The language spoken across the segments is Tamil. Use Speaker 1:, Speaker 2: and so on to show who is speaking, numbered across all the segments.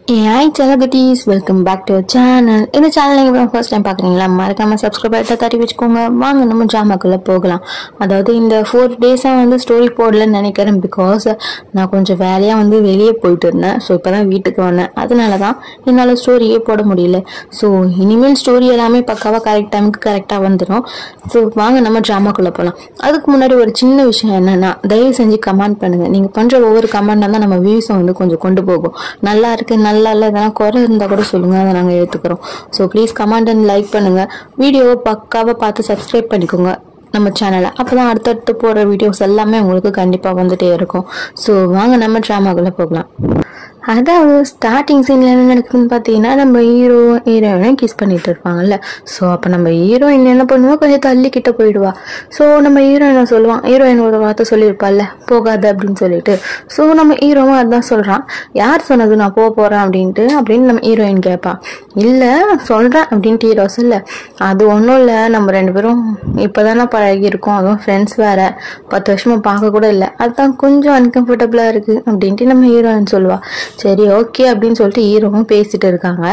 Speaker 1: Hi Celebrities, welcome back to our channel. இந்த சேனல் நீங்க ஃபர்ஸ்ட் டைம் பார்க்குறீங்களா? மறக்காம சப்ஸ்கிரைப் பண்ணி தட்டி வச்சுக்கோங்க. வாங்க நம்ம ட்ராமாக்குள்ள போகலாம். அதாவது இந்த 4 டேஸா ஸ்டோரி போடலன்னு நினைக்கிறேன். பிகாஸ் நான் கொஞ்சம் வேலையா வெளியே போயிட்டு இருந்தேன். ஸோ இப்போதான் வீட்டுக்கு வந்தேன். அதனால தான் என்னால் ஸ்டோரியே போட முடியல. ஸோ இனிமேல் ஸ்டோரி எல்லாமே பக்காவாக கரெக்ட் டைமுக்கு கரெக்டாக வந்துடும். ஸோ வாங்க நம்ம ட்ராமாக்குள்ள போகலாம். அதுக்கு முன்னாடி ஒரு சின்ன விஷயம் என்னன்னா, தயவு செஞ்சு கமெண்ட் பண்ணுங்க. நீங்க பண்ற ஒவ்வொரு கமெண்ட் தான் நம்ம வியூஸை கொஞ்சம் கொண்டு போகும். நல்லா இருக்கு, நல்லா இல்லை, இதெல்லாம் குறை இருந்தால் கூட சொல்லுங்க, அதை நாங்கள் எடுத்துக்கிறோம். So please comment and like பண்ணுங்க. வீடியோவை பக்காவாக பார்த்து சப்ஸ்கிரைப் பண்ணிக்கோங்க நம்ம சேனலை. அப்போதான் அடுத்தடுத்து போகிற வீடியோஸ் எல்லாமே உங்களுக்கு கண்டிப்பாக வந்துட்டே இருக்கும். ஸோ வாங்க நம்ம ட்ராமாக்குள்ளே போகலாம். அதாவது ஸ்டார்டிங் சீன்ல என்ன நடக்குதுன்னு பார்த்தீங்கன்னா, நம்ம ஹீரோயினும் கிஸ் பண்ணிட்டு இருப்பாங்கல்ல. ஸோ அப்போ நம்ம ஹீரோயின் என்ன பண்ணுவோம், கொஞ்சம் தள்ளி கிட்ட போயிடுவா. ஸோ நம்ம ஹீரோயினை சொல்லுவான், ஹீரோயின் ஒரு வார்த்தை சொல்லியிருப்பாள்ல, போகாது அப்படின்னு சொல்லிட்டு. ஸோ நம்ம ஹீரோவும் அதுதான் சொல்றான். யார் சொன்னது நான் போறேன் அப்படின்னு நம்ம ஹீரோயின் கேட்பான். இல்லை சொல்றேன் அப்படின்ட்டு ஹீரோ சொல்ல, அது ஒன்றும் இல்லை, நம்ம 2 பேரும் இப்போதானே பழகி இருக்கோம், அதுவும் ஃப்ரெண்ட்ஸ் வேற, 10 வருஷமா பார்க்க கூட இல்லை, அதுதான் கொஞ்சம் அன்கம்ஃபர்டபுளா இருக்கு அப்படின்ட்டு நம்ம ஹீரோயின் சொல்லுவா. சரி ஓகே அப்படின்னு சொல்லிட்டு ஹீரோவும் பேசிட்டு இருக்காங்க.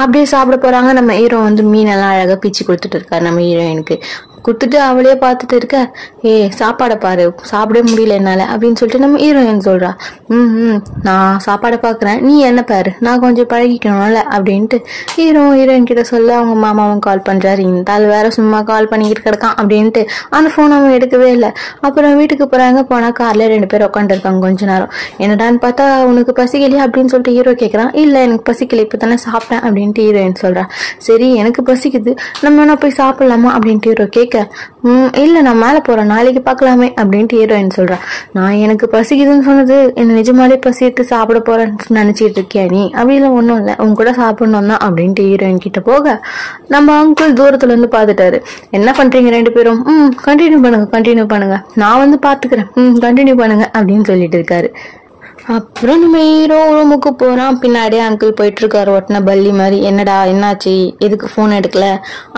Speaker 1: அப்படியே சாப்பிட போறாங்க. நம்ம ஹீரோ மீனெல்லாம் அழகா பிச்சு கொடுத்துட்டு இருக்காரு நம்ம ஹீரோயினுக்கு. கொடுத்துட்டு அவளே பார்த்துட்டு இருக்க, சாப்பாடை பாரு, சாப்பிடவே முடியல என்னால அப்படின்னு சொல்லிட்டு நம்ம ஹீரோயின் சொல்றா. நான் சாப்பாடை பாக்குறேன், நீ என்ன பாரு, நான் கொஞ்சம் பழகிக்கணும்ல அப்படின்ட்டு ஹீரோயின் கிட்ட சொல்ல, அவங்க மாமாவும் கால் பண்றாரு. இந்த ஆள் வேற சும்மா கால் பண்ணிக்கிட்டு கிடக்கான் அப்படின்ட்டு அந்த போன் அவன் எடுக்கவே இல்லை. அப்புறம் வீட்டுக்கு போறாங்க. போனா கார்ல 2 பேர் உட்காந்து இருக்காங்க. கொஞ்ச நேரம் என்னடான்னு பார்த்தா, உனக்கு பசிக்கலையா அப்படின்னு சொல்லிட்டு ஹீரோ கேட்கறான். இல்ல எனக்கு பசிக்கல, இப்பதானே சாப்பிட்டேன் அப்படின்ட்டு ஹீரோயின் சொல்றா. சரி எனக்கு பசிக்குது, நம்ம வேணா போய் சாப்பிடலாமா அப்படின்ட்டு ஹீரோ கேட்க, இல்ல நான் மேல போறேன், நாளைக்கு பாக்கலாமே அப்படின்ட்டு ஹீரோயின் சொல்றா. நான் எனக்கு பசிக்குதுன்னு சொன்னது என்ன நிஜமாலே பசிட்டு சாப்பிட போறேன்னு நினைச்சிட்டு இருக்கியா நீ? அப்படிலாம் ஒண்ணும் இல்லை, உங்க கூட சாப்பிடணும் தான் அப்படின்ட்டு ஹீரோயின் கிட்ட போக, நம்ம அங்கிள் தூரத்துல பாத்துட்டாரு. என்ன பண்றீங்க 2 பேரும்? கண்டினியூ பண்ணுங்க, நான் பாத்துக்கிறேன், கண்டினியூ பண்ணுங்க அப்படின்னு சொல்லிட்டு இருக்காரு. அப்புறம் நம்ம ஹீரோ ரூமுக்கு போறான். பின்னாடியே அங்கிள் போயிட்டு இருக்காரு ஒட்டின பள்ளி மாதிரி. என்னடா என்னாச்சு, எதுக்கு போன் எடுக்கல?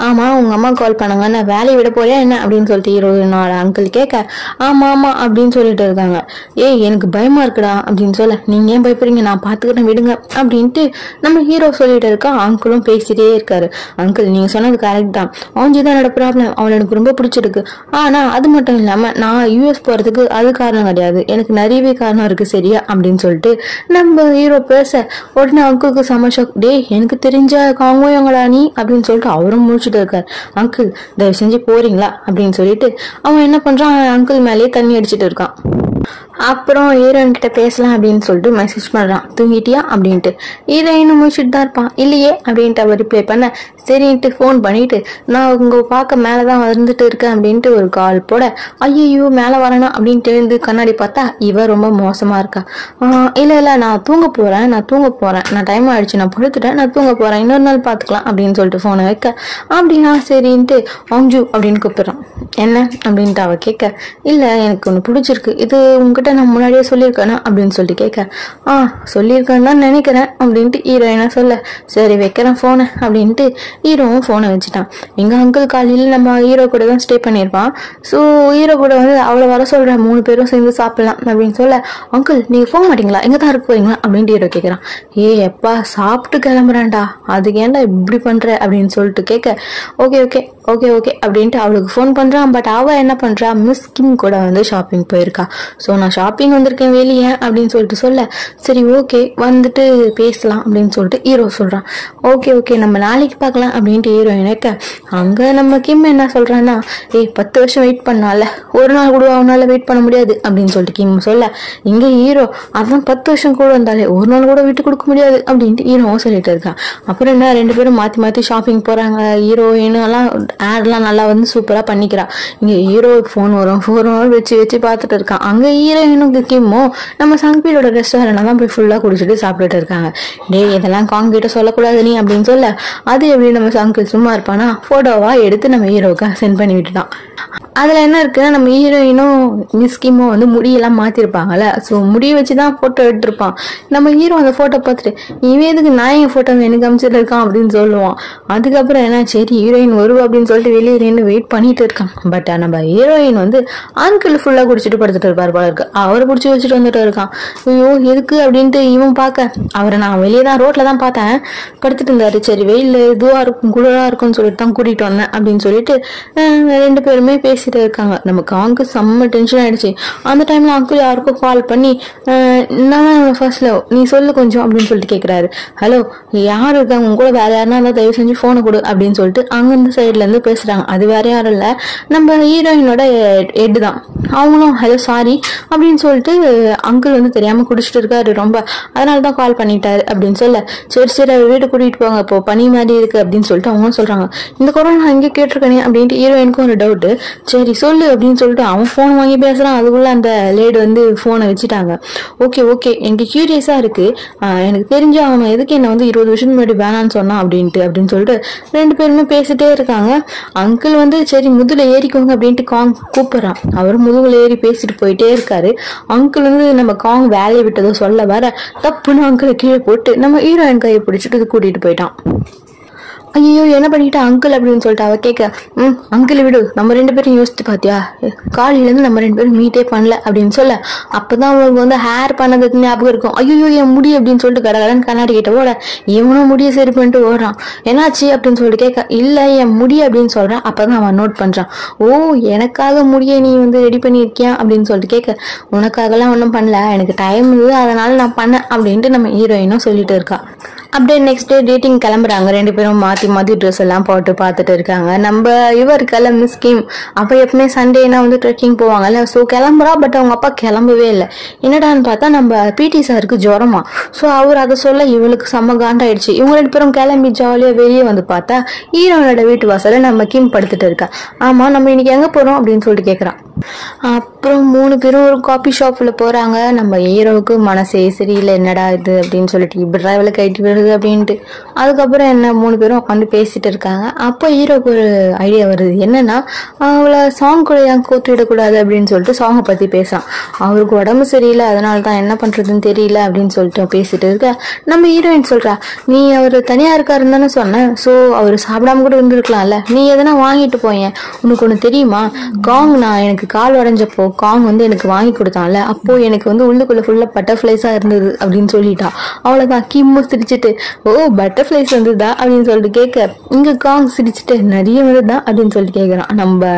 Speaker 1: ஆமா உங்க அம்மா கால் பண்ணாங்க, நான் வேலையை விட போறியா என்ன அப்படின்னு சொல்லிட்டு ஹீரோயினோட அங்கிள் கேட்க, ஆமா அப்படின்னு சொல்லிட்டு இருக்காங்க. எனக்கு பயமா இருக்குடா அப்படின்னு சொல்ல, நீங்க ஏன் பயப்படுறீங்க, நான் பாத்துக்கிறேன் விடுங்க அப்படின்ட்டு நம்ம ஹீரோ சொல்லிட்டு இருக்கா. அங்கிளும் பேசிட்டே இருக்காரு. அங்கிள் நீங்க சொன்னது கரெக்ட் தான், அவஞ்சுதான் என்னோட ப்ராப்ளம், அவளை எனக்கு ரொம்ப பிடிச்சிருக்கு. ஆனா அது மட்டும் இல்லாம நான் US போறதுக்கு அது காரணம் கிடையாது, எனக்கு நிறையவே காரணம் இருக்கு சரியா அப்படின்னு சொல்லிட்டு நம்ம ஹீரோ பேச, உடனே அங்கிளுக்கு சமஷம். எனக்கு தெரிஞ்ச காங்கோயங்களா நீ அப்படின்னு சொல்லிட்டு அவரும் முடிச்சுட்டு இருக்காரு. அங்கிள் தயவு செஞ்சு போறீங்களா அப்படின்னு சொல்லிட்டு அவன் என்ன பண்றான், அங்கிள் மேலேயே தண்ணி அடிச்சுட்டு இருக்கான். அப்புறம் ஹீரோயின் கிட்ட பேசலாம் அப்படின்னு சொல்லிட்டு மெசேஜ் பண்றான், தூங்கிட்டியா அப்படின்ட்டு. ஹீரோயினும் முடிச்சுட்டு தான் இருப்பான். இல்லையே அப்படின்ட்டு அவர் ரிப்ளை பண்ண, சரின்ட்டு ஃபோன் பண்ணிட்டு, நான் உங்க பார்க்க மேலதான் வந்துட்டு இருக்கேன் அப்படின்ட்டு ஒரு கால் போட, ஐயோ மேல வரணும் அப்படின்ட்டு எழுந்து கண்ணாடி பார்த்தா இவ ரொம்ப மோசமா இருக்கா. இல்ல நான் தூங்க போறேன், நான் டைம் ஆயிடுச்சு, நான் படுத்துட்டேன், நான் தூங்க போறேன், இன்னொரு நாள் பாத்துக்கலாம் அப்படின்னு சொல்லிட்டு போனை வைக்க, அப்படின்னா சரின்ட்டு அஞ்சு அப்படின்னு கூப்பிடுறான். என்ன அப்படின்ட்டு அவ கேட்க, இல்ல எனக்கு ஒண்ணு பிடிச்சிருக்கு, இது உங்ககிட்ட நான் முன்னாடியே சொல்லியிருக்கேனா அப்படின்னு சொல்லிட்டு கேட்க, சொல்லியிருக்கேன்னு தான் நினைக்கிறேன் அப்படின்ட்டு ஹீரோயினா சொல்ல, சரி வைக்கிறேன் போனை அப்படின்ட்டு ஹீரோவும் போனை வச்சுட்டான். எங்க அங்கிள் காலையில நம்ம ஹீரோ கூட தான் ஸ்டே பண்ணியிருப்பான். ஸோ ஹீரோ கூட அவளை வர சொல்றேன், 3 பேரும் சேர்ந்து சாப்பிடலாம் அப்படின்னு சொல்ல, அங்கிள் நீங்க போக மாட்டீங்களா, எங்க தான் இருக்க போறீங்களா அப்படின்ட்டு ஹீரோ கேட்கறான். எப்பா சாப்பிட்டு கிளம்புறான்டா, அதுக்கு ஏன்டா இப்படி பண்ற அப்படின்னு சொல்லிட்டு கேட்க, ஓகே ஓகே ஓகே ஓகே அப்படின்ட்டு அவளுக்கு ஃபோன் பண்றான். பட் அவ என்ன பண்றா, மிஸ் கிம் கூட ஷாப்பிங் போயிருக்கா. ஸோ நான் ஷாப்பிங் வந்திருக்கேன் வெளியே அப்படின்னு சொல்லிட்டு சொல்ல, சரி ஓகே வந்துட்டு பேசலாம் அப்படின்னு சொல்லிட்டு ஹீரோ சொல்றான். ஓகே நம்ம நாளைக்கு பார்க்கலாம் அப்படின்ட்டு ஹீரோ எனக்கு. அங்க நம்ம கிம் என்ன சொல்றான்னா, 10 வருஷம் வெயிட் பண்ணால, ஒரு நாள் கூட அவனால வெயிட் பண்ண முடியாது அப்படின்னு சொல்லிட்டு கிம் சொல்ல, இங்க ஹீரோ அதான் 10 வருஷம் கூட வந்தாலே ஒரு நாள் கூட விட்டு கொடுக்க முடியாது அப்படின்ட்டு ஹீரோவும் சொல்லிட்டு இருக்கான். அப்புறம் என்ன 2 பேரும் மாத்தி ஷாப்பிங் போறாங்க. ஹீரோயின் எல்லாம் ஆட்லாம் நல்லா சூப்பரா பண்ணிக்கிறா. இங்க ஹீரோ போன் வரும் வச்சு பார்த்துட்டு இருக்கான். அங்க ஹீரோயினுக்கு கிம்மோ நம்ம சங்பீரோட ரெஸ்டாரண்ட் தான் போய் ஃபுல்லா குடிச்சிட்டு சாப்பிட்டுட்டு இருக்காங்க. இதெல்லாம் காங்கிட்ட சொல்லக்கூடாது நீ அப்படின்னு சொல்ல, அது எப்படி நம்ம சங்கிள் சும்மா இருப்பானா, போட்டோவா எடுத்து நம்ம ஹீரோவுக்கு சென்ட் பண்ணி விட்டுட்டான். அதுல என்ன இருக்குன்னா, நம்ம ஹீரோயினும் மிஸ் கிம்மோ முடியெல்லாம் மாத்திருப்பாங்கல்ல. ஸோ முடிய வச்சுதான் போட்டோ எடுத்திருப்பான். நம்ம ஹீரோ அந்த போட்டோ பார்த்துட்டு, இவன் எதுக்கு நான் என் போட்டோ எனக்கு அமிச்சிட்டு இருக்கான் அப்படின்னு சொல்லுவான். அதுக்கப்புறம் என்ன, சரி ஹீரோயின் வருவா அப்படின்னு அப்படின்னு சொல்லிட்டு வெளியே நின்று வெயிட் பண்ணிட்டு இருக்கான். பட் நம்ம ஹீரோயின் வந்து அங்கிள் ஃபுல்லா குடிச்சிட்டு படுத்துட்டு இருப்பாரு போல இருக்கு. அவரை பிடிச்சி வச்சுட்டு வந்துட்டு இருக்கான். ஐயோ எதுக்கு அப்படின்ட்டு இவன் பார்க்க, அவரை நான் வெளியே தான் ரோட்ல தான் பார்த்தேன், படுத்துட்டு இருந்தாரு. சரி வெயில் இதுவா இருக்கும் குளிரா இருக்கும்னு சொல்லிட்டு தான் கூட்டிட்டு வந்தேன் அப்படின்னு சொல்லிட்டு ரெண்டு பேருமே பேசிட்டு இருக்காங்க. நம்ம காங்கு செம்ம டென்ஷன் ஆயிடுச்சு. அந்த டைம்ல அங்கிள் யாருக்கும் கால் பண்ணி நான் ஃபர்ஸ்ட் லவ் நீ சொல்லு கொஞ்சம் அப்படின்னு சொல்லிட்டு கேட்கிறாரு. ஹலோ யாரு இருக்காங்க உங்க கூட, வேற யாருன்னா இருந்தா தயவு செஞ்சு போனை கொடு அப்படின்னு சொல்லிட்டு அங்க இந்த சைட்ல இருந்து பேசுறாங்க. அது வேற யாரும் இல்ல, நம்ம ஹீரோயினோட ஹெட் தான். அவங்களும் ஹலோ சாரி அப்படின்னு சொல்லிட்டு அங்கிள் வந்து தெரியாம குடிச்சிட்டு இருக்காரு ரொம்ப, அதனாலதான் கால் பண்ணிட்டாரு அப்படின்னு சொல்ல, சரி சரி அவர் வீட்டு கூட்டிட்டு போங்க இப்போ பனி மாதிரி இருக்கு அப்படின்னு சொல்லிட்டு அவங்களும் சொல்றாங்க. இந்த குரல் நான் அங்கே கேட்டிருக்கேனே அப்படின்ட்டு ஹீரோயினுக்கும் ஒரு டவுட். சரி சொல்லு அப்படின்னு சொல்லிட்டு அவன் போன் வாங்கி பேசுறான். அதுக்குள்ள அந்த லேடு வந்து போனை வச்சுட்டாங்க. ஓகே ஓகே எனக்கு கியூரியஸா இருக்கு, எனக்கு தெரிஞ்சு அவன் எதுக்கு என்ன வந்து 20 வருஷம் முன்னாடி வேணான்னு சொன்னான் அப்படின்னு சொல்லிட்டு ரெண்டு பேருமே பேசிட்டே இருக்காங்க. அங்கிள் வந்து சரி முதுகுல ஏறிக்கோங்க அப்படின்ட்டு காங் கூப்பிடுறான். அவர் முதுகுல ஏறி பேசிட்டு போயிட்டே இருக்காரு. அங்கிள் வந்து நம்ம காங் வேலையை விட்டதோ சொல்ல வர தப்புன்னு அங்கிளை கீழே போட்டு நம்ம ஹீரோயின் கையை பிடிச்சிட்டு கூட்டிட்டு போயிட்டான். ஐயோ என்ன பண்ணிட்டா அங்கிள் அப்படின்னு சொல்லிட்டு அவ கேட்க, அங்கிள் விடு, நம்ம ரெண்டு பேரும் யோசிச்சு பாத்தியா காலையில இருந்து நம்ம ரெண்டு பேரும் மீட்டே பண்ணல அப்படின்னு சொல்ல, அப்பதான் அவங்களுக்கு வந்து ஹேர் பண்ணதுக்கு ஞாபகம் இருக்கும். ஐயோ என் முடி அப்படின்னு சொல்லிட்டு கடகடன்னு கண்ணாடி கிட்ட ஓட இவனும் முடிய சரி பண்ணிட்டு ஓடுறான். என்னாச்சு அப்படின்னு சொல்லிட்டு கேட்க, இல்ல என் முடி அப்படின்னு சொல்றான். அப்பதான் அவன் நோட் பண்றான். ஓ எனக்காக முடிய நீ வந்து ரெடி பண்ணிருக்கியா அப்படின்னு சொல்லிட்டு கேட்க, உனக்காகலாம் ஒன்றும் பண்ணல, எனக்கு டைம் இருந்தது அதனால நான் பண்ணேன் அப்படின்ட்டு நம்ம ஹீரோயினும் சொல்லிட்டு இருக்கா. அப்படியே நெக்ஸ்ட் டே டேட்டிங் கிளம்புறாங்க. ரெண்டு பேரும் மாத்தி மாத்தி ட்ரெஸ் எல்லாம் போட்டு பார்த்துட்டு இருக்காங்க. நம்ம இவர் கிளம்பு ஸ்கீம் அப்ப எப்பவுமே சண்டேனா வந்து ட்ரெக்கிங் போவாங்கல்ல, ஸோ கிளம்புறா. பட் அவங்க அப்பா கிளம்பவே இல்லை. என்னடான்னு பார்த்தா நம்ம பிடி சாருக்கு ஜுரமா. ஸோ அவர் அதை சொல்ல இவளுக்கு செம்ம காண்டாயிடுச்சு. இவங்க ரெண்டு பேரும் கிளம்பி ஜாலியா வெளியே வந்து பார்த்தா ஹீரோனோட வீட்டு வாசல நம்ம கிம் படுத்துட்டு இருக்கா. ஆமா நம்ம இன்னைக்கு எங்க போறோம் அப்படின்னு சொல்லிட்டு கேட்கறான். அப்புறம் 3 பேரும் ஒரு காபி ஷாப்ல போறாங்க. நம்ம ஹீரோவுக்கு மனசே சரியில்லை, என்னடா இது அப்படின்னு சொல்லிட்டு இப்படிடா இவளை கைட்டு வருது அப்படின்ட்டு. அதுக்கப்புறம் என்ன 3 பேரும் உட்காந்து பேசிட்டு இருக்காங்க. அப்போ ஹீரோக்கு ஒரு ஐடியா வருது. என்னன்னா அவளை சாங் கூட ஏன் கோத்துவிடக்கூடாது அப்படின்னு சொல்லிட்டு சாங்கை பத்தி பேசான். அவருக்கு உடம்பு சரியில்லை, அதனாலதான் என்ன பண்றதுன்னு தெரியல அப்படின்னு சொல்லிட்டு பேசிட்டு இருக்க நம்ம ஹீரோயின் சொல்றா, நீ அவர் தனியா இருக்காருன்னு தானே சொன்னேன், ஸோ அவர் சாப்பிடாம கூட இருந்திருக்கலாம்ல, நீ எதனா வாங்கிட்டு போயேன். உனக்கு ஒண்ணு தெரியுமா, காங் நான் எனக்கு கால் உடஞ்சப்போ காங் வந்து எனக்கு வாங்கி கொடுத்தான்ல, அப்போ எனக்கு வந்து உள்ளுக்குள்ள ஃபுல்லா பட்டர்ஃபிளைஸா இருந்தது அப்படின்னு சொல்லிட்டா. அவ்வளவுதான் கிம்மு சிரிச்சுட்டு, ஓ பட்டர்ஃபிளைஸ் வந்துதா அப்படின்னு சொல்லிட்டு கேட்க, இங்க காங் சிரிச்சுட்டு நிறைய வந்துதான் அப்படின்னு சொல்லிட்டு கேட்கறான். நம்ம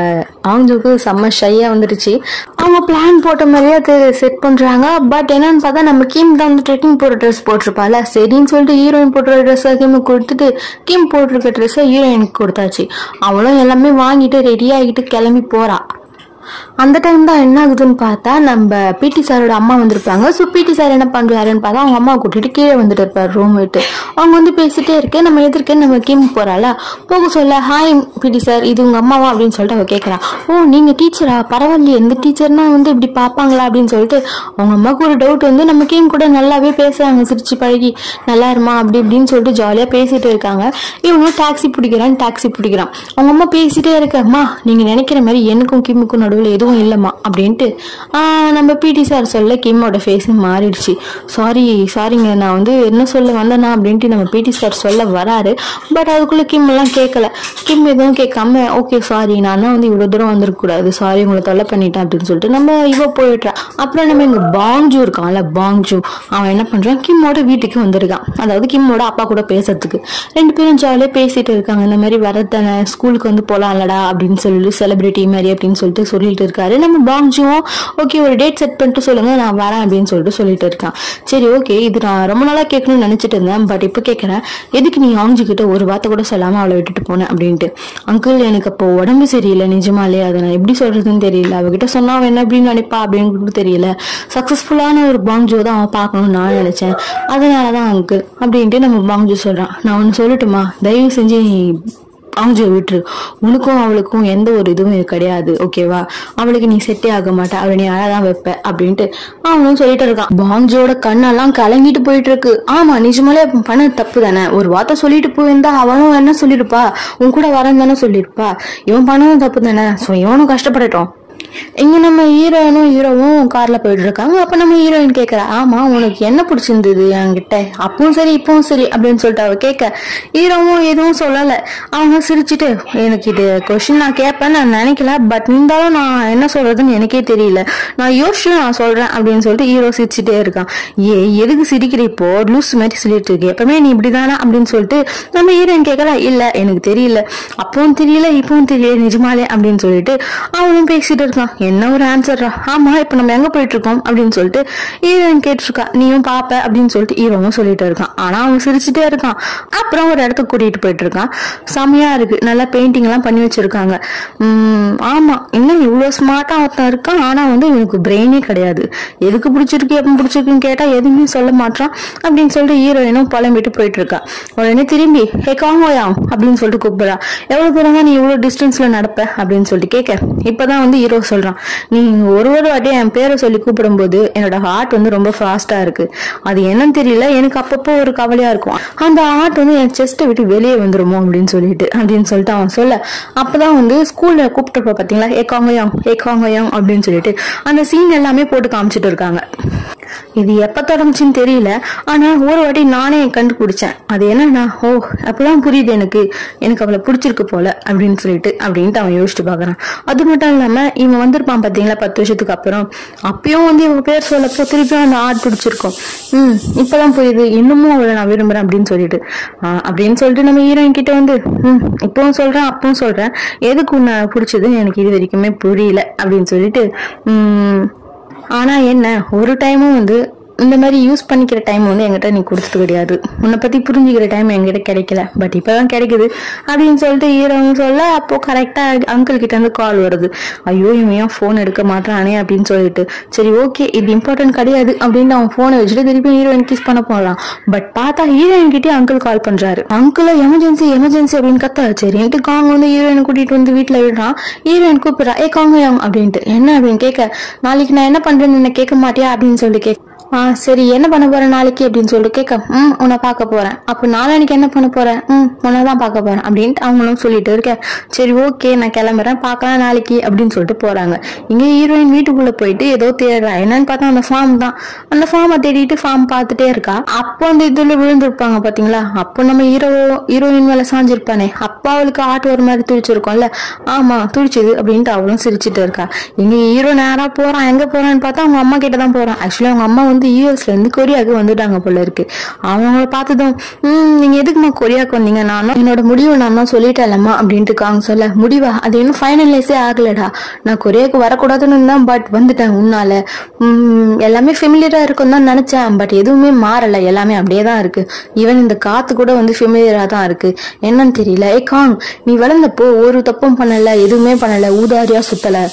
Speaker 1: ஆங்ஜுக்கு செம்ம ஷையா வந்துருச்சு. அவங்க பிளான் போட்ட மாதிரியே அது செட் பண்றாங்க. பட் என்னன்னு பார்த்தா நம்ம கிம் தான் வந்து ட்ரெக்கிங் போற ட்ரெஸ் போட்டிருப்பால, சரின்னு சொல்லிட்டு ஹீரோயின் போட்டுற ட்ரெஸ்ஸை கிம்முக்கு கொடுத்துட்டு கிம் போட்டிருக்க ட்ரெஸ்ஸை ஹீரோயினுக்கு கொடுத்தாச்சு. அவளும் எல்லாமே வாங்கிட்டு ரெடி ஆகிட்டு கிளம்பி போறா. அந்த டைம் தான் என்ன ஆகுதுன்னு பார்த்தா நம்ம பிடி சாரோட அம்மா வந்திருப்பாங்க. ஸோ பிடி சார் என்ன பண்றாருன்னு பார்த்தா அவங்க அம்மா கூட்டிட்டு கீழே வந்துட்டு இருப்பாரு ரூம் விட்டு. அவங்க வந்து பேசிட்டே இருக்கேன். நம்ம எதிர்க்க நம்ம கிம் போறாளா, போக சொல்ல ஹாய் பிடி சார் இது உங்க அம்மாவா அப்படின்னு சொல்லிட்டு அவ கேட்கறான். ஓ நீங்க டீச்சரா, பரவாயில்லையே, எந்த டீச்சர்னா வந்து இப்படி பாப்பாங்களா அப்படின்னு சொல்லிட்டு அவங்க அம்மாவுக்கு ஒரு டவுட் வந்து நம்ம கிம் கூட நல்லாவே பேசுறாங்க, சிரிச்சு பழகி நல்லா இருமா அப்படி இப்படின்னு சொல்லிட்டு ஜாலியா பேசிட்டு இருக்காங்க. இவங்களும் டாக்ஸி பிடிக்கிறான். அவங்க அம்மா பேசிட்டே இருக்க, அம்மா நீங்க நினைக்கிற மாதிரி எனக்கும் கிம்முக்கும் நடுவில் எதுவும் இல்லம்மா அப்படின்ட்டு நம்ம பிடி சார் சொல்ல கிம்மோட ஃபேஸ் மாறிடுச்சு. சாரிங்க நான் வந்து என்ன சொல்ல வந்தேனா அப்படின்ட்டு நம்ம பிடி சார் சொல்ல வராரு. பட் அதுக்குள்ள கிம் எல்லாம் கேட்கல. கிம் எதுவும் கேட்காம ஓகே சாரி நான் தான் வந்து இவ்வளவு தூரம் வந்துருக்க கூடாது, சாரி உங்களை தொல்லை பண்ணிட்டேன் அப்படின்னு சொல்லிட்டு நம்ம இவ போயிடுறான். அப்புறம் நம்ம இங்க பாங்ஜூ இருக்கான்ல, பாங்ஜூ அவன் என்ன பண்றான், கிம்மோட வீட்டுக்கு வந்திருக்கான். அதாவது கிம்மோட அப்பா கூட பேசுறதுக்கு. ரெண்டு பேரும் ஜாலியா பேசிட்டு இருக்காங்க. இந்த மாதிரி வரத்தானே ஸ்கூலுக்கு வந்து போலாம்லடா அப்படின்னு சொல்லி செலிபிரிட்டி மாதிரி அப்படின்னு சொல்லிட்டு சொல்லிட்டு இருக்காரு. நம்ம பாங்ஜுவும் ஓகே ஒரு டேட் செட் பண்ணிட்டு சொல்லுங்க நான் வரேன் அப்படின்னு சொல்லிட்டு இருக்கான். சரி ஓகே இது நான் ரொம்ப நாளா கேட்கணும்னு நினைச்சிட்டு இருந்தேன், பட் இப்ப கேட்கறேன், எதுக்கு நீ ஆங்ஜு கிட்ட ஒரு வார்த்தை கூட சொல்லாம அவளை விட்டுட்டு போனேன் அப்படின்ட்டு. அங்கிள் எனக்கு அப்போ உடம்பு சரியில்லை நிஜமாலே, அதை நான் எப்படி சொல்றதுன்னு தெரியல, அவகிட்ட சொன்னா அவன் என்ன அப்படின்னு நினைப்பா அப்படின்னு தெரியல, சக்சஸ்ஃபுல்லான ஒரு பாங்ஜோ தான் அவன் பார்க்கணும்னு நான் நினைச்சேன், அதனாலதான் அங்கிள் அப்படின்ட்டு நம்ம பாங்ஜு சொல்றான். நான் ஒன்னு சொல்லட்டுமா, தயவு செஞ்சு ஆங்ஜு விட்டுரு, உனக்கும் அவளுக்கும் எந்த ஒரு இதுவும் கிடையாது ஓகேவா, அவளுக்கு நீ செட்டே ஆக மாட்டா, அவளை நீ அழதான் வைப்ப அப்படின்ட்டு அவனும் சொல்லிட்டு இருக்கான். பாங்ஜோட கண்ணெல்லாம் கலங்கிட்டு போயிட்டு இருக்கு. ஆமா நிஜமாலே பண்ண தப்பு தானே, ஒரு வார்த்தை சொல்லிட்டு போயிருந்தா அவனும் என்ன சொல்லிருப்பா, உன் கூட வரேன்னு தானே சொல்லிருப்பா, இவன் பண்ணதும் தப்பு தானே, ஸோ இவனும் கஷ்டப்படட்டும். இங்க நம்ம ஹீரோவும் கார்ல போயிட்டு இருக்காங்க. அப்ப நம்ம ஹீரோயின் கேக்குறா, ஆமா உனக்கு என்ன பிடிச்சிருந்தது என்கிட்ட, அப்பவும் சரி இப்பவும் சரி அப்படின்னு சொல்லிட்டு அவ கேட்க ஹீரோவும் எதுவும் சொல்லல. அவங்க சிரிச்சுட்டு, எனக்கு இது கொஸ்டின் நான் கேட்பேன்னு நான் நினைக்கல, பட் இருந்தாலும் நான் என்ன சொல்றதுன்னு எனக்கே தெரியல, நான் யோசிச்சு நான் சொல்றேன் அப்படின்னு சொல்லிட்டு ஹீரோ சிரிச்சுட்டே இருக்கான். எதுக்கு சிரிக்கிற, இப்போ லூஸ் மாதிரி சொல்லிட்டு இருக்கு, எப்பவுமே நீ இப்படிதானா அப்படின்னு சொல்லிட்டு நம்ம ஹீரோயின் கேட்கறா. இல்ல எனக்கு தெரியல, அப்பவும் தெரியல இப்பவும் தெரியல நிஜமாலே அப்படின்னு சொல்லிட்டு அவனும் பேசிட்டு இருக்கான். என்ன ஒரு ஆன்சர்ரா, ஆமா இப்ப நம்ம எங்க போயிட்டு இருக்கோம் அப்படின்னு சொல்லிட்டு ஹீரோயின் கேட்டிருக்கா. நீயும் பாப்ப அப்படின்னு சொல்லிட்டு ஹீரோவும் சொல்லிட்டு இருக்கான். ஆனா அவன் சிரிச்சுட்டே இருக்கான். அப்புறம் ஒரு இடத்துக்கு கூட்டிட்டு போயிட்டு இருக்கான். செமையா இருக்கு, நல்லா பெயிண்டிங் எல்லாம் பண்ணி வச்சிருக்காங்க. ஆமா இன்னும் இவ்வளவு ஸ்மார்ட்டா ஒருத்தன் இருக்கான், ஆனா வந்து இவனுக்கு பிரெயினே கிடையாது, எதுக்கு பிடிச்சிருக்கு எப்ப பிடிச்சிருக்குன்னு கேட்டா எதுவுமே சொல்ல மாட்டான் அப்படின்னு சொல்லிட்டு ஹீரோயினும் புலம்பிட்டு போயிட்டு இருக்கா. உடனே திரும்பி ஹே காங்கோயா அப்படின்னு சொல்லிட்டு கூப்பிடுறா. எவ்வளவு தூரம் நீ இவ்வளவு டிஸ்டன்ஸ்ல நடப்ப அப்படின்னு சொல்லிட்டு கேட்க, இப்பதான் வந்து ஹீரோ சொல்றான், நீ ஒரு வாட்டியே என் பேரை சொல்லி கூப்பிடும் போது என்னோட ஹார்ட் வந்து ரொம்ப ஃபாஸ்டா இருக்கு, அது என்னன்னு தெரியல, எனக்கு அப்பப்போ ஒரு கவலையா இருக்கும், அந்த ஹார்ட் வந்து என் செஸ்ட்டை விட்டு வெளியே வந்துருமோ அப்படின்னு சொல்லிட்டு அவன் சொல்ல, அப்பதான் வந்து ஸ்கூல்ல கூப்பிட்டு பாத்தீங்களா ஏகாங்கயம் அப்படின்னு சொல்லிட்டு அந்த சீன் எல்லாமே போட்டு காமிச்சிட்டு இருக்காங்க. இது எப்ப தொடங்குச்சுன்னு தெரியல, ஆனா ஒரு வாட்டி நானே கண்டுபிடிச்சேன், அது என்னன்னா ஓ அப்பதான் புரியுது எனக்கு அவளை பிடிச்சிருக்கு போல அப்படின்ட்டு அவன் யோசிச்சு பாக்குறான். அது மட்டும் இல்லாம இவன் வந்திருப்பான் பாத்தீங்களா 10 வருஷத்துக்கு அப்புறம், அப்பயும் வந்து இவன் பேர் சொல்லப்போ திருப்பியும் அந்த ஆர்ட் பிடிச்சிருக்கும். இப்பதான் புரியுது இன்னமும் அவளை நான் விரும்புறேன் அப்படின்னு சொல்லிட்டு நம்ம ஹீரோயின் கிட்ட வந்து இப்பவும் சொல்றேன் அப்பவும் சொல்றேன், எதுக்கு உன்னை பிடிச்சதுன்னு எனக்கு இது வரைக்குமே புரியல அப்படின்னு சொல்லிட்டு ஆனா என்ன ஒரு டைமும் வந்து இந்த மாதிரி யூஸ் பண்ணிக்கிற டைம் வந்து என்கிட்ட நீ கொடுத்தது கிடையாது, உன்னை பத்தி புரிஞ்சுக்கிற டைம் என்கிட்ட கிடைக்கல, பட் இப்பதான் கிடைக்குது அப்படின்னு சொல்லிட்டு ஹீரோவும் சொல்ல, அப்போ கரெக்டா அங்கிள் கிட்ட இருந்து கால் வருது. ஐயோ இவன் போன் எடுக்க மாட்டானே அப்படின்னு சொல்லிட்டு, சரி ஓகே இது இம்பார்ட்டன்ட் கிடையாது அப்படின்னு அவன் போனை வச்சுட்டு திருப்பி ஹீரோயின் கிஸ் பண்ண போகலாம். பட் பார்த்தா ஹீரோயின் கிட்டே அங்கிள் கால் பண்றாரு. அங்கிள் எமர்ஜென்சி அப்படின்னு கத்த, சரின்ட்டு காங்க வந்து ஹீரோயின் கூட்டிட்டு வந்து வீட்டுல விடுறான். ஹீரோயின் கூப்பிடுறா, காங்க அப்படின்ட்டு, என்ன அப்படின்னு கேட்க, நாளைக்கு நான் என்ன பண்றேன்னு என்ன கேட்க மாட்டியா அப்படின்னு சொல்லி கேட்க, சரி என்ன பண்ண போறேன் நாளைக்கு அப்படின்னு சொல்லிட்டு கேட்க, உன்னை பார்க்க போறேன், அப்ப நாளைக்கு என்ன பண்ண போறேன், உன்னதான் பார்க்க போறேன் அப்படின்ட்டு அவங்களும் சொல்லிட்டு இருக்க. சரி ஓகே நான் கிளம்புறேன் பார்க்கலாம் நாளைக்கு அப்படின்னு சொல்லிட்டு போறாங்க. இங்க ஹீரோயின் வீட்டுக்குள்ள போயிட்டு ஏதோ தேடுறா, என்னன்னு பார்த்தா அந்த ஃபார்ம் தான். அந்த ஃபார்மை தேடிட்டு ஃபார்ம் பார்த்துட்டே இருக்கா. அப்போ அந்த இதுல விழுந்திருப்பாங்க பாத்தீங்களா, அப்போ நம்ம ஹீரோயின் மேல சாஞ்சிருப்பானே, அப்பா அவளுக்கு ஆட்டு ஒரு மாதிரி துடிச்சிருக்கோம்ல, ஆமா துடிச்சது அப்படின்ட்டு அவளும் சிரிச்சுட்டு இருக்கா. இங்க ஹீரோ நேரா போறான், எங்க போறான்னு பார்த்தா அவங்க அம்மா கிட்டதான் போறான். ஆக்சுவலி அவங்க அம்மா வந்து யூஎஸ்ல இருந்து கொரியாவுக்கு வந்துட்டாங்க போல இருக்கு. அவங்கள பார்த்ததும் நீங்க எதுக்குமா கொரியாவுக்கு வந்தீங்க, நானும் என்னோட முடிவு நான் தான் சொல்லிட்டேன்லம்மா அப்படின்ட்டு காங்க சொல்ல, முடிவா அது இன்னும் ஃபைனலைஸே ஆகலடா, நான் கொரியாவுக்கு வரக்கூடாதுன்னு தான், பட் வந்துட்டேன் உன்னால, எல்லாமே ஃபெமிலியரா இருக்கும் தான் நினைச்சேன், பட் எதுவுமே மாறல, எல்லாமே அப்படியே தான் இருக்கு, ஈவன் இந்த காத்து கூட வந்து ஃபெமிலியரா தான் இருக்கு, என்னன்னு தெரியல. காங் நீ வளர்ந்தப்போ ஒரு தப்பும் பண்ணல, எதுவுமே பண்ணல, ஊதாரியா சுத்தல,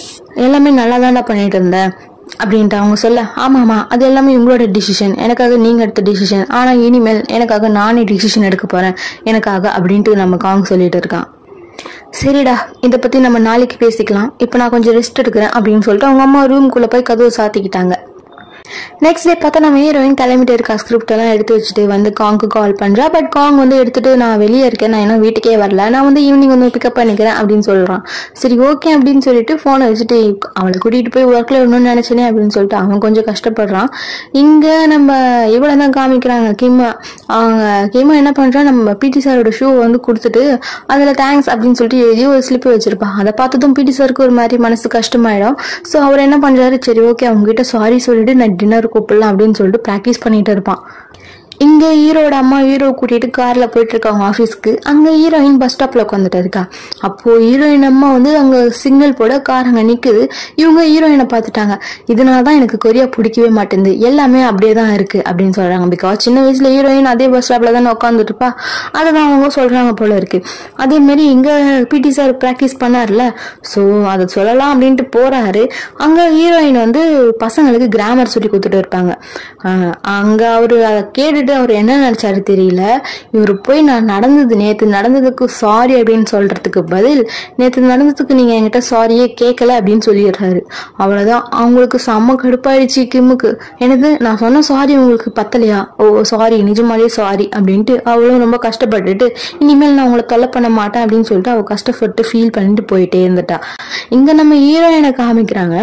Speaker 1: எல்லாமே நல்லா தான்டா பண்ணிட்டு இருந்த அப்படின்ட்டு அவங்க சொல்ல, ஆமாமா அது எல்லாமே உங்களோட டிசிஷன், எனக்காக நீங்க எடுத்த டிசிஷன், ஆனா இனிமேல் எனக்காக நானே டிசிஷன் எடுக்க போறேன் எனக்காக அப்படின்ட்டு நம்ம காங் சொல்லிட்டு இருக்கான். சரிடா இதை பத்தி நம்ம நாளைக்கு பேசிக்கலாம், இப்ப நான் கொஞ்சம் ரெஸ்ட் எடுக்கிறேன் அப்படின்னு சொல்லிட்டு அவங்க அம்மா ரூம்குள்ள போய் கதவு சாத்திக்கிட்டாங்க. நெக்ஸ்ட் டே பார்த்தா நம்ம ஹீரோயின் கிளம்பிட்டு இருக்கா, ஸ்கிரிப்ட் எல்லாம் எடுத்து வச்சுட்டு வந்து காங்க்கு கால் பண்றா. பட் காங் வந்து எடுத்துட்டு நான் வெளியே இருக்கேன், நான் இன்னும் வீட்டுக்கே வரல, நான் வந்து ஈவினிங் வந்து பிக்கப் பண்ணிக்கிறேன் அப்படின்னு சொல்றான். சரி ஓகே அப்படின்னு சொல்லிட்டு போனை வச்சுட்டு அவளை கூட்டிட்டு போய் ஒர்க்ல விடணும்னு நினைச்சேனே அப்படின்னு சொல்லிட்டு அவன் கொஞ்சம் கஷ்டப்படுறான். இங்க நம்ம இவ்வளவுதான் காமிக்கிறாங்க. கிம்மா என்ன பண்றான், நம்ம பிடி சாரோட ஷூ வந்து கொடுத்துட்டு அதுல தேங்க்ஸ் அப்படின்னு சொல்லிட்டு எழுதி ஒரு ஸ்லிப் வச்சிருப்பா. அதை பார்த்ததும் பிடி சாருக்கு ஒரு மாதிரி மனசு கஷ்டமாயிடும். ஸோ அவர் என்ன பண்றாரு, சரி ஓகே அவங்க கிட்ட சாரி சொல்லிட்டு நான் டின்னர் கூப்பிடலாம் அப்படின்னு சொல்லிட்டு பிராக்டிஸ் பண்ணிட்டு இருப்பான். இங்க ஹீரோட அம்மா ஹீரோ கூட்டிட்டு கார்ல போயிட்டு இருக்காங்க ஆஃபீஸ்க்கு. அங்க ஹீரோயின் பஸ் ஸ்டாப்ல உட்காந்துட்டு இருக்கா. அப்போ ஹீரோயின் அம்மா வந்து அங்க சிக்னல் போட கார் அங்க நிக்குது. இவங்க ஹீரோயினை பார்த்துட்டாங்க. இதனாலதான் எனக்கு கொரியா பிடிக்கவே மாட்டேங்குது, எல்லாமே அப்படியே தான் இருக்கு அப்படின்னு சொல்றாங்க. பிகாஸ் சின்ன வயசுல ஹீரோயின் அதே பஸ் ஸ்டாப்ல தானே உட்காந்துட்டு இருப்பா, அதான் அவங்க சொல்றாங்க போல இருக்கு. அதே மாதிரி இங்க பிடி சார் பிராக்டிஸ் பண்ணார்ல, சோ அதை சொல்லலாம் அப்படின்ட்டு போறாரு. அங்க ஹீரோயின் வந்து பசங்களுக்கு கிராமர் சொல்லி கொடுத்துட்டு இருப்பாங்க. அங்க அவரு அதை கேட்டுட்டு கேட்டுட்டு அவர் என்ன நினைச்சாரு தெரியல. இவர் போய் நான் நேற்று நடந்ததுக்கு சாரி அப்படின்னு சொல்றதுக்கு பதில் நேற்று நடந்ததுக்கு நீங்க என்கிட்ட சாரியே கேட்கல அப்படின்னு சொல்லிடுறாரு. அவ்வளவுதான், அவங்களுக்கு செம்ம கடுப்பாயிடுச்சு கிம்முக்கு. எனக்கு நான் சொன்ன சாரி உங்களுக்கு பத்தலையா? ஓ சாரி, நிஜமாலே சாரி அப்படின்ட்டு அவளும் ரொம்ப கஷ்டப்பட்டுட்டு இனிமேல் நான் உங்களை தொல்லை பண்ண மாட்டேன் அப்படின்னு சொல்லிட்டு அவ கஷ்டப்பட்டு ஃபீல் பண்ணிட்டு போயிட்டே இருந்துட்டா. இங்க நம்ம ஹீரோயினை காமிக்கிறாங்க.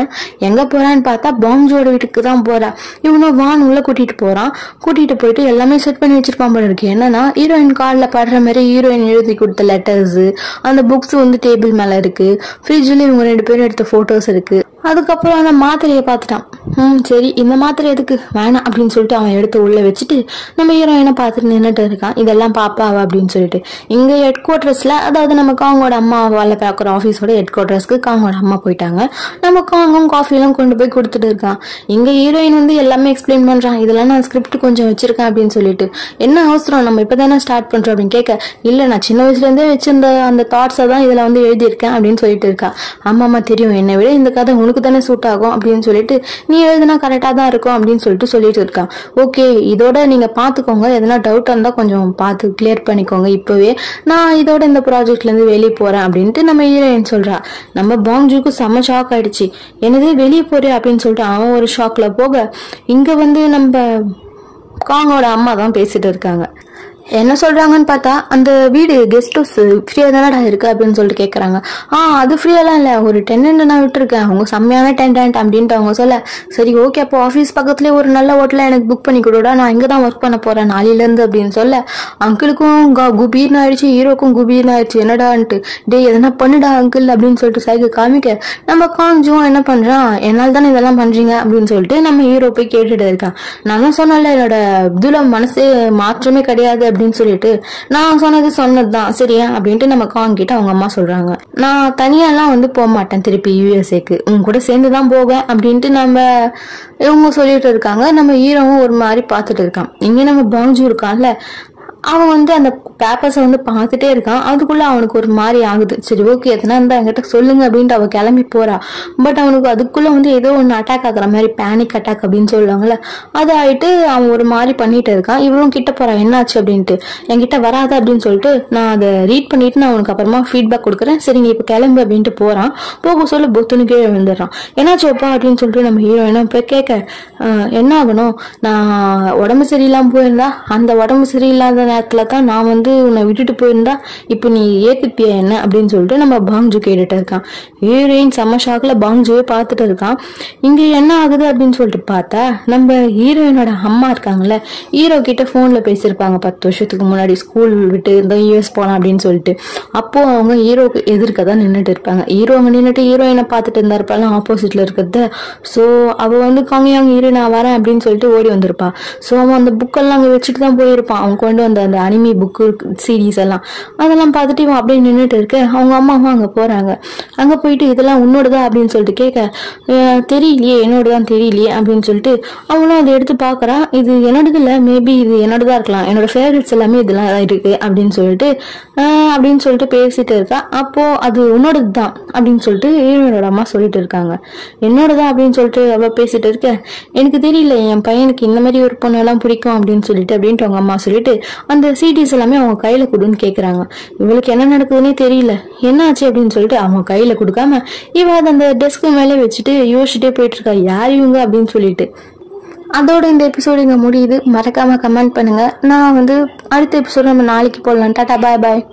Speaker 1: எங்க போறான்னு பார்த்தா பாங்ஜோட வீட்டுக்கு தான் போறா. இவனும் வான் உள்ள கூட்டிட்டு போயிட்டு எல்லாமே செட் பண்ணி வச்சிருப்பான் போல இருக்கு. என்னன்னா ஹீரோயின் கார்ட்ல படுற மாதிரி ஹீரோயின் எழுதி கொடுத்த லெட்டர்ஸ், அந்த புக்ஸ் வந்து டேபிள் மேல இருக்கு. ஃப்ரிட்ஜ்ல இவங்க 2 பேரும் எடுத்த போட்டோஸ் இருக்கு. அதுக்கப்புறம் அந்த மாத்திரையை பார்த்துட்டான். சரி இந்த மாத்திரை எதுக்கு வேணாம் அப்படின்னு சொல்லிட்டு அவன் எடுத்து உள்ள வச்சுட்டு நம்ம ஹீரோயினை பார்த்துட்டு நின்றுட்டு இருக்கான். இதெல்லாம் பாப்பாவா அப்படின்னு சொல்லிட்டு இங்க ஹெட் குவார்டர்ஸ்ல, அதாவது நம்ம காங்கோட அம்மா வேலை பார்க்குற ஆஃபீஸோட ஹெட் குவார்டர்ஸ்க்கு காங்கோட அம்மா போயிட்டாங்க. நம்ம காங்கும் காஃபி எல்லாம் கொண்டு போய் கொடுத்துட்டு இருக்கான். இங்க ஹீரோயின் வந்து எல்லாமே எக்ஸ்பிளைன் பண்றான். இதெல்லாம் நான் ஸ்கிரிப்ட் கொஞ்சம் வச்சிருக்கேன் அப்படின்னு சொல்லிட்டு. என்ன அவசரம், நம்ம இப்பதானே ஸ்டார்ட் பண்றோம் அப்படின்னு கேட்க, இல்ல நான் சின்ன வயசுல இருந்தே வச்சிருந்த அந்த தாட்ஸை தான் இதுல வந்து எழுதியிருக்கேன் அப்படின்னு சொல்லிட்டு இருக்கா. ஆமாமா தெரியும், என்னை விட இந்த கதை உனக்கு தானே சூட் ஆகும் அப்படின்னு சொல்லிட்டு நீ எழுதுனா கரெக்டா தான் இருக்கும் அப்படின்னு சொல்லிட்டு இருக்கான். ஓகே, இதோட நீங்க பாத்துக்கோங்க, எதனா டவுட் இருந்தா கொஞ்சம் பார்த்து கிளியர் பண்ணிக்கோங்க, இப்பவே நான் இதோட இந்த ப்ராஜெக்ட்ல இருந்து வெளியே போறேன் அப்படின்ட்டு நம்ம ஹீரோயின் சொல்றா. நம்ம பாங்ஜுக்கு செம்ம ஷாக் ஆயிடுச்சு. என்னது வெளியே போறேன் அப்படின்னு சொல்லிட்டு அவன் ஒரு ஷாக்ல போக, இங்க வந்து நம்ம காங்கோட அம்மா தான் பேசிட்டு இருக்காங்க. என்ன சொல்றாங்கன்னு பார்த்தா, அந்த வீடு கெஸ்ட் ஹவுஸ் ஃப்ரீயா தானடா இருக்கு அப்படின்னு சொல்லிட்டு கேட்கறாங்க. அது ஃப்ரீயெல்லாம் இல்ல, ஒரு டென்னண்ட் நான் விட்டுருக்கேன், அவங்க செம்மையான டென்டன்ட் அப்படின்ட்டு அவங்க சொல்ல, சரி ஓகே அப்போ ஆஃபீஸ் பக்கத்துலேயே ஒரு நல்ல ஹோட்டல எனக்கு புக் பண்ணி கொடுடா, நான் இங்கே தான் ஒர்க் பண்ண போறேன் நாளையில இருந்து அப்படின்னு சொல்ல, அங்கிளுக்கும் குபீர்னு ஆயிடுச்சு, ஹீரோக்கும் குபீர்னு ஆயிடுச்சு. என்னடான்ட்டு டே எதனா பண்ணுடா அங்கிள் அப்படின்னு சொல்லிட்டு சைக்கிள் காமிக்க, நம்ம காஞ்சும் என்ன பண்றான், என்னால் தானே இதெல்லாம் பண்றீங்க அப்படின்னு சொல்லிட்டு நம்ம ஹீரோ போய் கேட்டுட்டு இருக்கான். நான் தான் சொன்னல என்னோட இதுல மனசே மாற்றமே கிடையாது அப்படின்னு சொல்லிட்டு, நான் சொன்னதுதான் சரியா அப்படின்ட்டு நம்ம காங் கிட்ட அவங்க அம்மா சொல்றாங்க. நான் தனியாலாம் வந்து போக மாட்டேன் திருப்பி யூஎஸ்ஏக்கு, உங்க கூட சேர்ந்துதான் போவேன் அப்படின்ட்டு நம்ம இவங்க சொல்லிட்டு இருக்காங்க. நம்ம ஹீரோவும் ஒரு மாதிரி பார்த்துட்டு இருக்கான். இங்க நம்ம பாங்ஜு இருக்கான்ல, அவன் வந்து அந்த பேப்பர்ஸை வந்து பார்த்துட்டே இருக்கான். அதுக்குள்ள அவனுக்கு ஒரு மாதிரி ஆகுது. சரி ஓகே எத்தனை இருந்தா என்கிட்ட சொல்லுங்க அப்படின்ட்டு அவ கிளம்பி போறா. பட் அவனுக்கு அதுக்குள்ள வந்து ஏதோ ஒன்று அட்டாக் ஆகுற மாதிரி, பேனிக் அட்டாக் அப்படின்னு சொல்லுவாங்கல்ல, அது ஆயிட்டு அவன் ஒரு மாதிரி பண்ணிட்டு இருக்கான். இவளும் கிட்ட போறான், என்னாச்சு அப்படின்ட்டு. என்கிட்ட வராத அப்படின்னு சொல்லிட்டு நான் அதை ரீட் பண்ணிட்டு நான் அவனுக்கு அப்புறமா ஃபீட்பேக் கொடுக்குறேன், சரி நீ இப்போ கிளம்பு அப்படின்ட்டு போறான். போக சொல்ல பொத்துன்னு கீழே விழுந்துடுறான். என்னாச்சுப்பா அப்படின்னு சொல்லிட்டு நம்ம ஹீரோயினா போய் கேட்க, என்ன ஆகணும், நான் உடம்பு சரியில்லாம போயிருந்தா, அந்த உடம்பு சரியில்லாத நேரத்துல தான் நான் வந்து உன்னை விட்டுட்டு போயிருந்தா இப்போ நீ ஏத்துப்பியா என்ன அப்படின்னு சொல்லிட்டு நம்ம பாங்ஜு கேட்டுட்டு இருக்கான். ஹீரோயின் செம்ம ஷாக்ல பாங்ஜுவே பார்த்துட்டு இருக்கான். இங்க என்ன ஆகுது அப்படின்னு சொல்லிட்டு பார்த்தா, நம்ம ஹீரோயினோட அம்மா இருக்காங்கல்ல, ஹீரோ கிட்ட போன்ல பேசியிருப்பாங்க 10 வருஷத்துக்கு முன்னாடி, ஸ்கூல் விட்டு இந்த யூஎஸ் போலாம் அப்படின்னு சொல்லிட்டு. அப்போ அவங்க ஹீரோக்கு எதிர்க்க தான் நின்றுட்டு இருப்பாங்க. ஹீரோ அங்க நின்றுட்டு ஹீரோயினை பார்த்துட்டு இருந்தா இருப்பாங்க ஆப்போசிட்ல இருக்கிறத. ஸோ அவ வந்து காங்க ஹீரோ நான் வரேன் அப்படின்னு சொல்லிட்டு ஓடி வந்திருப்பா. ஸோ அவன் அந்த புக்கெல்லாம் அங்கே வச்சுட்டு தான் போயிருப்பான். அவங்க கொண்டு வந்த அந்த அனிமி புக்கு சீரீஸ் எல்லாம் அதெல்லாம் பார்த்துட்டு இவன் அப்படியே நின்றுட்டு இருக்க. அவங்க அம்மாவும் அங்க போறாங்க. அங்க போயிட்டு இதெல்லாம் உன்னோடதா அப்படின்னு சொல்லிட்டு கேட்க, தெரியலையே என்னோடதான் தெரியலையே அப்படின்னு சொல்லிட்டு அவனும் அதை எடுத்து பாக்குறான். இது என்னோடது இல்ல, மேபி இது என்னோடதா இருக்கலாம், என்னோட ஃபேவரட்ஸ் எல்லாமே இதெல்லாம் இருக்கு அப்படின்னு சொல்லிட்டு பேசிட்டு இருக்கா. அப்போ அது உன்னோடது தான் அப்படின்னு சொல்லிட்டு ஹீரோனோட அம்மா சொல்லிட்டு இருக்காங்க. என்னோடதான் அப்படின்னு சொல்லிட்டு அவ பேசிட்டு இருக்க, எனக்கு தெரியல என் பையனுக்கு இந்த மாதிரி ஒரு பொண்ணு எல்லாம் பிடிக்கும் அப்படின்ட்டு அவங்க அம்மா சொல்லிட்டு அந்த சிடிஸ் எல்லாமே அவங்க கையில கொடுன்னு கேக்குறாங்க. இவளுக்கு என்ன நடக்குதுன்னே தெரியல, என்ன ஆச்சு அப்படின்னு சொல்லிட்டு அவங்க கையில கொடுக்காம இவ அந்த டெஸ்க் மேலே வச்சுட்டு யோசிச்சுட்டே போயிட்டு இருக்கா, யார் இவங்க அப்படின்னு சொல்லிட்டு. அதோட இந்த எபிசோடு இங்க முடியுது. மறக்காம கமெண்ட் பண்ணுங்க. நான் வந்து அடுத்த எபிசோடு நம்ம நாளைக்கு போடலாம். டாடா, பாய் பாய்.